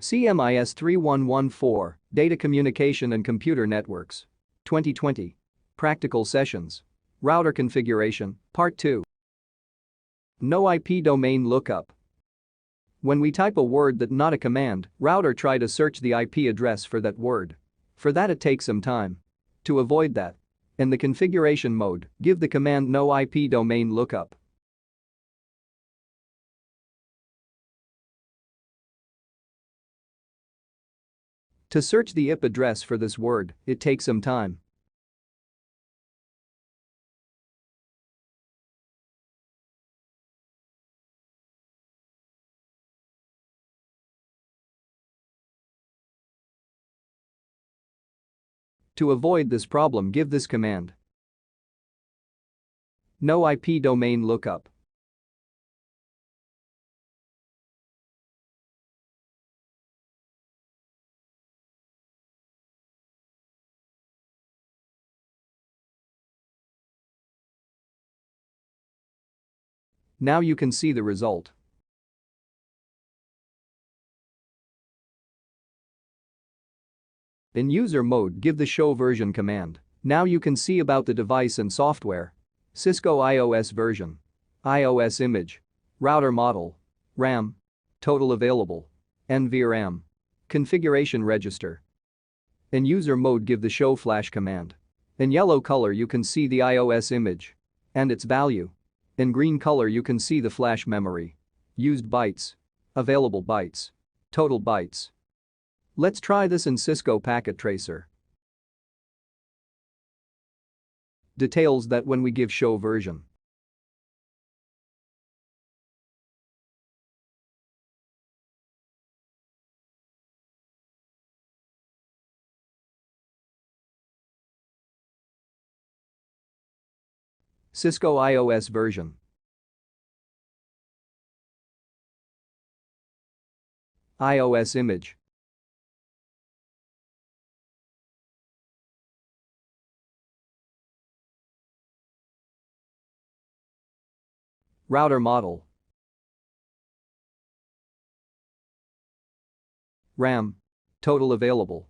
CMIS 3114, Data Communication and Computer Networks. 2020. Practical Sessions. Router Configuration, Part 2. No IP domain lookup. When we type a word that's not a command, router try to search the IP address for that word. For that it takes some time. To avoid that, in the configuration mode, give the command no IP domain lookup. To search the IP address for this word, it takes some time. To avoid this problem, give this command. No IP domain lookup. Now you can see the result. In user mode, give the show version command. Now you can see about the device and software. Cisco iOS version. iOS image. Router model. RAM. Total available. NVRAM. Configuration register. In user mode, give the show flash command. In yellow color you can see the iOS image and its value. In green color you can see the flash memory. Used bytes. Available bytes. Total bytes. Let's try this in Cisco Packet Tracer. Details that when we give show version. Cisco iOS version. iOS image. Router model. RAM. Total available.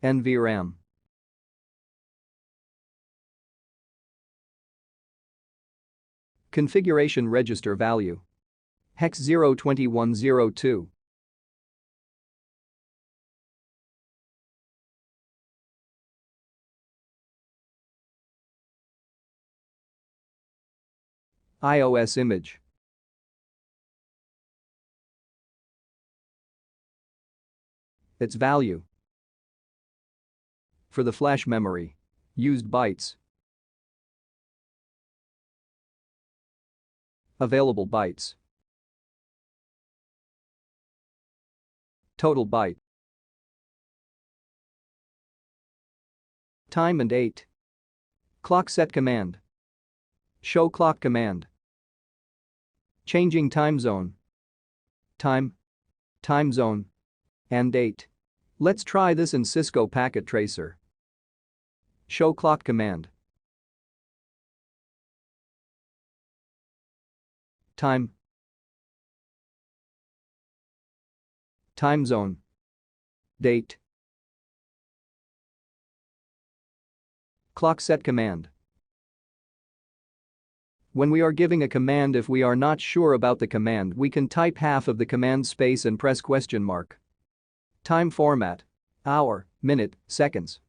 NVRAM. Configuration register value. Hex 02102. iOS image. Its value. For the flash memory. Used bytes. Available bytes. Total byte. Time and date. Clock set command. Show clock command. Changing time zone. Time zone, and date. Let's try this in Cisco Packet Tracer. Show clock command. Time zone, date. Clock set command. When we are giving a command, if we are not sure about the command, we can type half of the command space and press question mark. Time format. Hour, minute, seconds.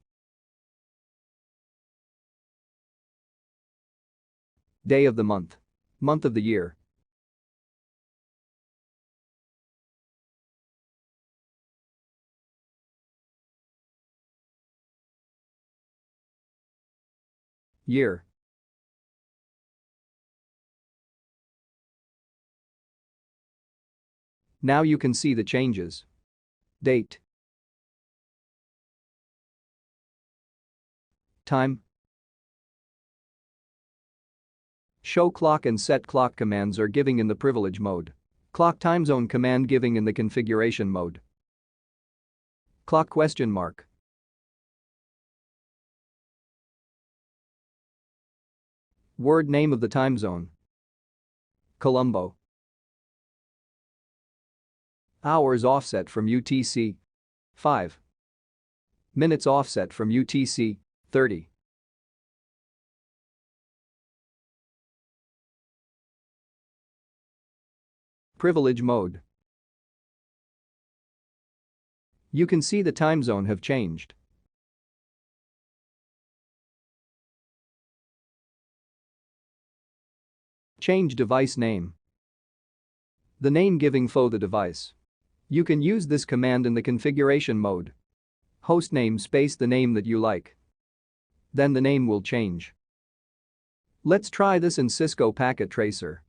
Day of the month. Month of the year. Year. Now you can see the changes. Date. Time. Show clock and set clock commands are giving in the privilege mode. Clock time zone command giving in the configuration mode. Clock question mark. Word name of the time zone. Colombo. Hours offset from UTC. 5. Minutes offset from UTC. 30. Privilege mode. You can see the time zone have changed. Change device name. The name giving for the device. You can use this command in the configuration mode. Hostname space the name that you like. Then the name will change. Let's try this in Cisco Packet Tracer.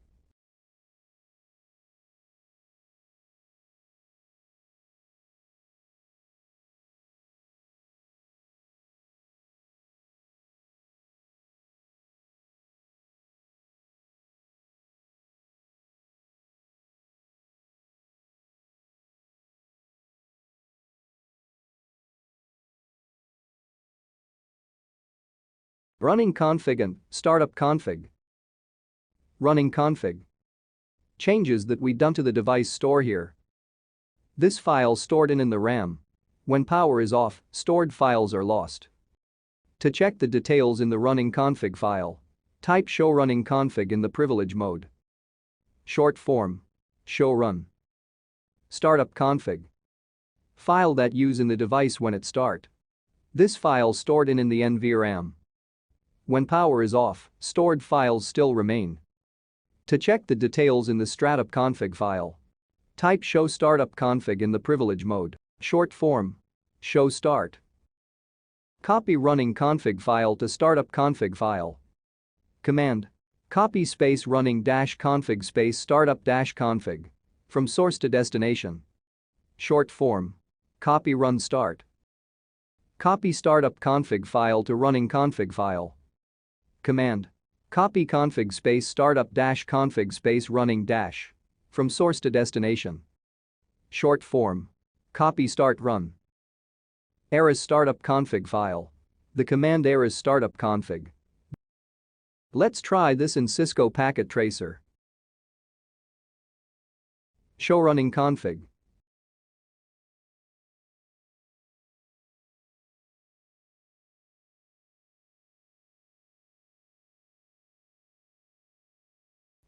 Running config and startup config. Running config. Changes that we done to the device store here. This file stored in the RAM. When power is off, stored files are lost. To check the details in the running config file, type show running config in the privilege mode. Short form. Show run. Startup config. File that use in the device when it start. This file stored in the NVRAM. When power is off, stored files still remain. To check the details in the startup config file, type show startup config in the privilege mode. Short form. Show start. Copy running config file to startup config file. Command. Copy space running dash config space startup dash config. From source to destination. Short form. Copy run start. Copy startup config file to running config file. Command. Copy config space startup dash config space running dash. From source to destination. Short form. Copy start run. Eras startup config file. The command eras startup config. Let's try this in Cisco Packet Tracer. Show running config.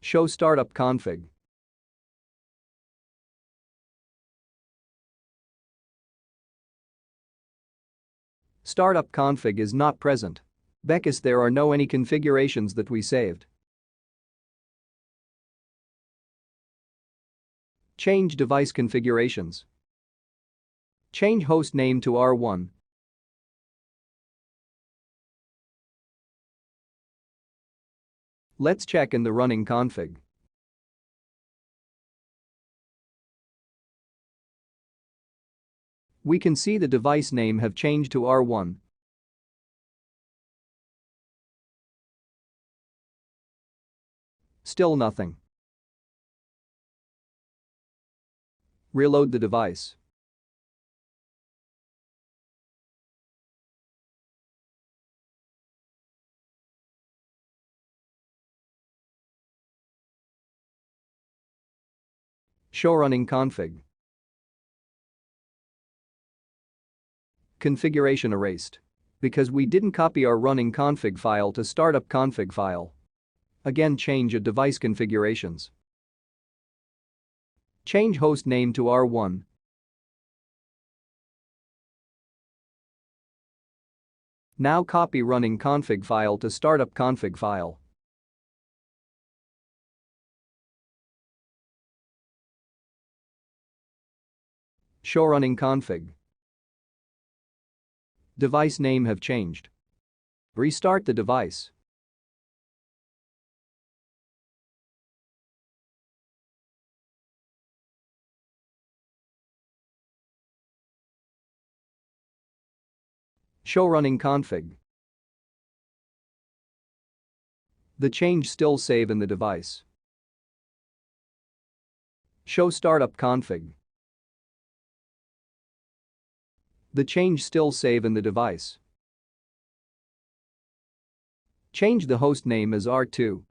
Show startup config. Startup config is not present. Because there are no any configurations that we saved. Change device configurations. Change host name to R1. Let's check in the running config. We can see the device name have changed to R1. Still nothing. Reload the device. Show running config. Configuration erased. Because we didn't copy our running config file to startup config file. Again, change a device configurations. Change host name to R1. Now copy running config file to startup config file. Show running config. Device name have changed. Restart the device. Show running config. The change still save in the device. Show startup config. The change still save in the device. Change the host name as R2.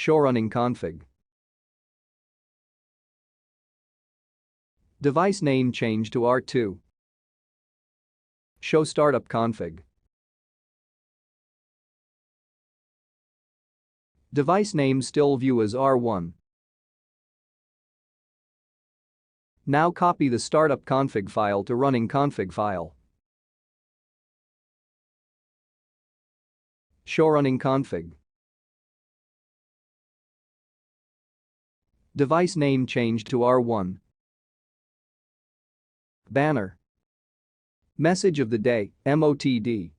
Show running config. Device name change to R2. Show startup config. Device name still view as R1. Now copy the startup config file to running config file. Show running config. Device name changed to R1. Banner. Message of the day, MOTD.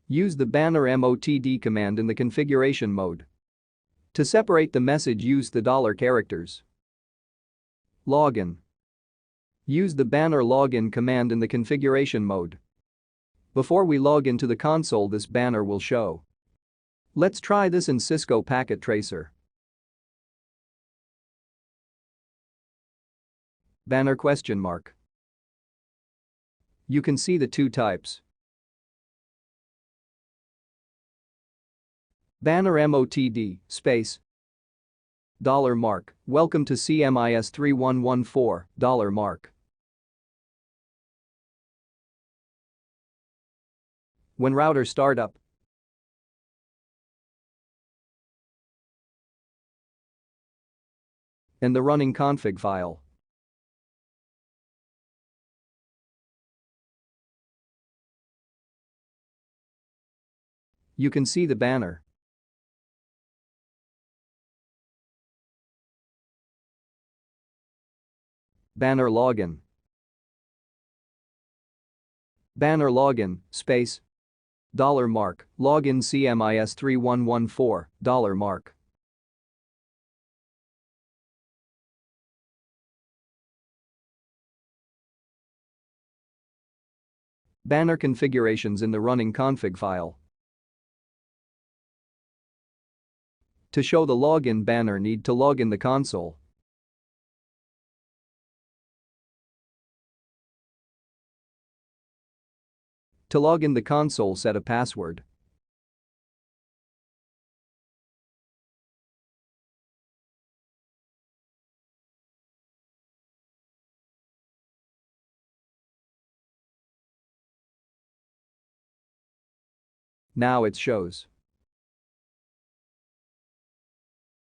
Use the banner MOTD command in the configuration mode. To separate the message, use the $characters. Login. Use the banner login command in the configuration mode. Before we log into the console, this banner will show. Let's try this in Cisco Packet Tracer. Banner ? You can see the two types. Banner MOTD, space. $mark, welcome to CMIS 3114, $mark. When router startup. In the running config file. You can see the banner. Banner login. Banner login, space. $mark, login CMIS 3114, $mark. Banner configurations in the running config file. To show the login banner, need to log in the console. To log in the console, set a password. Now it shows.